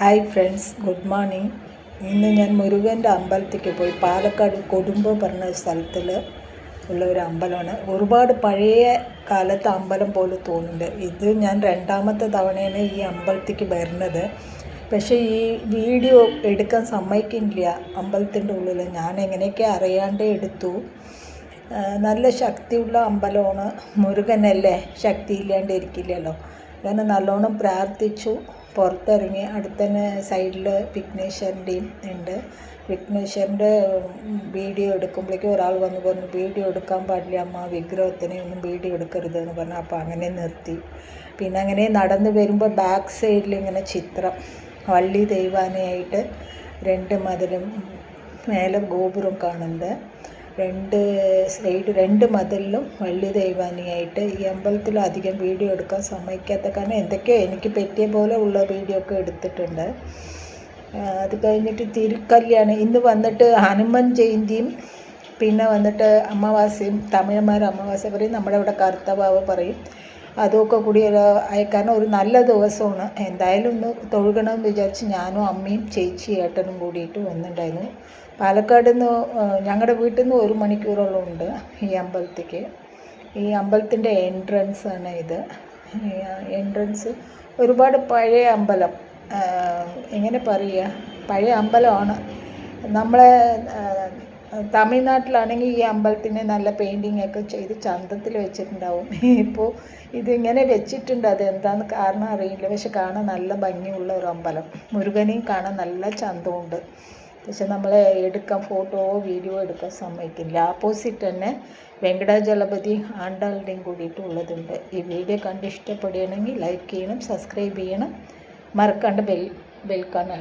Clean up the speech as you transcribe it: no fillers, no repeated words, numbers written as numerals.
Hi friends, good morning. ഇന്ന് ഞാൻ മുരുകൻ്റെ അമ്പലത്തിലേക്ക് പോയി. പാലക്കാട് കൊടുമ്പോ പറഞ്ഞ സ്ഥലത്തിൽ ഉള്ള ഒരു അമ്പലമാണ്. ഒരുപാട് പഴയ കാലത്തെ അമ്പലം പോലെ തോന്നുന്നുണ്ട്. ഇത് ഞാൻ രണ്ടാമത്തെ തവണയാണ് ഈ അമ്പലത്തിലേക്ക് വരുന്നത്. പക്ഷേ ഈ വീഡിയോ എടുക്കാൻ സമ്മതിക്കുന്നില്ല അമ്പലത്തിൻ്റെ ഉള്ളിൽ. ഞാൻ എങ്ങനെയൊക്കെ അറിയാണ്ട് എടുത്തു. നല്ല ശക്തിയുള്ള അമ്പലമാണ്. മുരുകനല്ലേ, ശക്തി ഇല്ലാണ്ട് ഇരിക്കില്ലല്ലോ. ഞാൻ നല്ലോണം പ്രാർത്ഥിച്ചു. പുറത്തിറങ്ങി അടുത്തന്നെ സൈഡിൽ വിഘ്നേശ്വരൻ്റെയും ഉണ്ട്. വിഘ്നേശ്വരൻ്റെ വീഡിയോ എടുക്കുമ്പോഴേക്കും ഒരാൾ വന്ന് പറഞ്ഞു, വീഡിയോ എടുക്കാൻ പാടില്ല അമ്മ, വിഗ്രഹത്തിനെ ഒന്നും വീഡിയോ എടുക്കരുതെന്ന് പറഞ്ഞു. അപ്പോൾ അങ്ങനെ നിർത്തി. പിന്നെ അങ്ങനെ നടന്ന് വരുമ്പോൾ ബാക്ക് സൈഡിൽ ഇങ്ങനെ ചിത്രം വള്ളി ദൈവാനയായിട്ട് രണ്ട് മതിലും മേലെ ഗോപുരം കാണുന്നത്. രണ്ട് മതിലിലും വള്ളി ദൈവാനിയായിട്ട്. ഈ അമ്പലത്തിൽ അധികം വീഡിയോ എടുക്കാൻ സമ്മതിക്കാത്ത കാരണം എന്തൊക്കെയോ എനിക്ക് പറ്റിയ പോലെ ഉള്ള വീഡിയോ ഒക്കെ എടുത്തിട്ടുണ്ട്. അത് കഴിഞ്ഞിട്ട് തിരുക്കല്യാണം ഇന്ന് വന്നിട്ട് ഹനുമാൻ ജയന്തിയും പിന്നെ വന്നിട്ട് അമാവാസ്യയും. തമിഴന്മാർ അമാവാസ്യ പറയും, നമ്മുടെ ഇവിടെ കറുത്തവാവ് പറയും. അതൊക്കെ കൂടി കാരണം ഒരു നല്ല ദിവസമാണ്. എന്തായാലും ഒന്ന് തൊഴുകണമെന്ന് വിചാരിച്ച് ഞാനും അമ്മയും ചേച്ചി ഏട്ടനും കൂടിയിട്ട് വന്നിട്ടുണ്ടായിരുന്നു. പാലക്കാട് നിന്ന് ഞങ്ങളുടെ വീട്ടിൽ നിന്ന് 1 മണിക്കൂറോളം ഉണ്ട് ഈ അമ്പലത്തേക്ക്. ഈ അമ്പലത്തിൻ്റെ എൻട്രൻസ് ആണ് ഇത്. എൻട്രൻസ് ഒരുപാട് പഴയ അമ്പലം, എങ്ങനെ പറയുക, പഴയ അമ്പലമാണ്. നമ്മളെ തമിഴ്നാട്ടിലാണെങ്കിൽ ഈ അമ്പലത്തിന് നല്ല പെയിൻറ്റിങ് ഒക്കെ ചെയ്ത് ചന്തത്തിൽ വെച്ചിട്ടുണ്ടാവും. ഇപ്പോൾ ഇതിങ്ങനെ വെച്ചിട്ടുണ്ട്. അതെന്താണെന്ന് കാരണം അറിയില്ല. പക്ഷെ കാണാൻ നല്ല ഭംഗിയുള്ള ഒരു അമ്പലം. മുരുകനെയും കാണാൻ നല്ല ചന്തമുണ്ട്. പക്ഷെ നമ്മളെ എടുക്കാൻ ഫോട്ടോ വീഡിയോ എടുക്കാൻ സമ്മതിക്കില്ല. ആപ്പോസിറ്റ് തന്നെ വെങ്കടാചലപതി ആണ്ടാളുടെയും കൂടിയിട്ട് ഉള്ളതുണ്ട്. ഈ വീഡിയോ കണ്ട് ഇഷ്ടപ്പെടുകയാണെങ്കിൽ ലൈക്ക് ചെയ്യണം, സബ്സ്ക്രൈബ് ചെയ്യണം, മറക്കാണ്ട് ബെൽക്കാണ്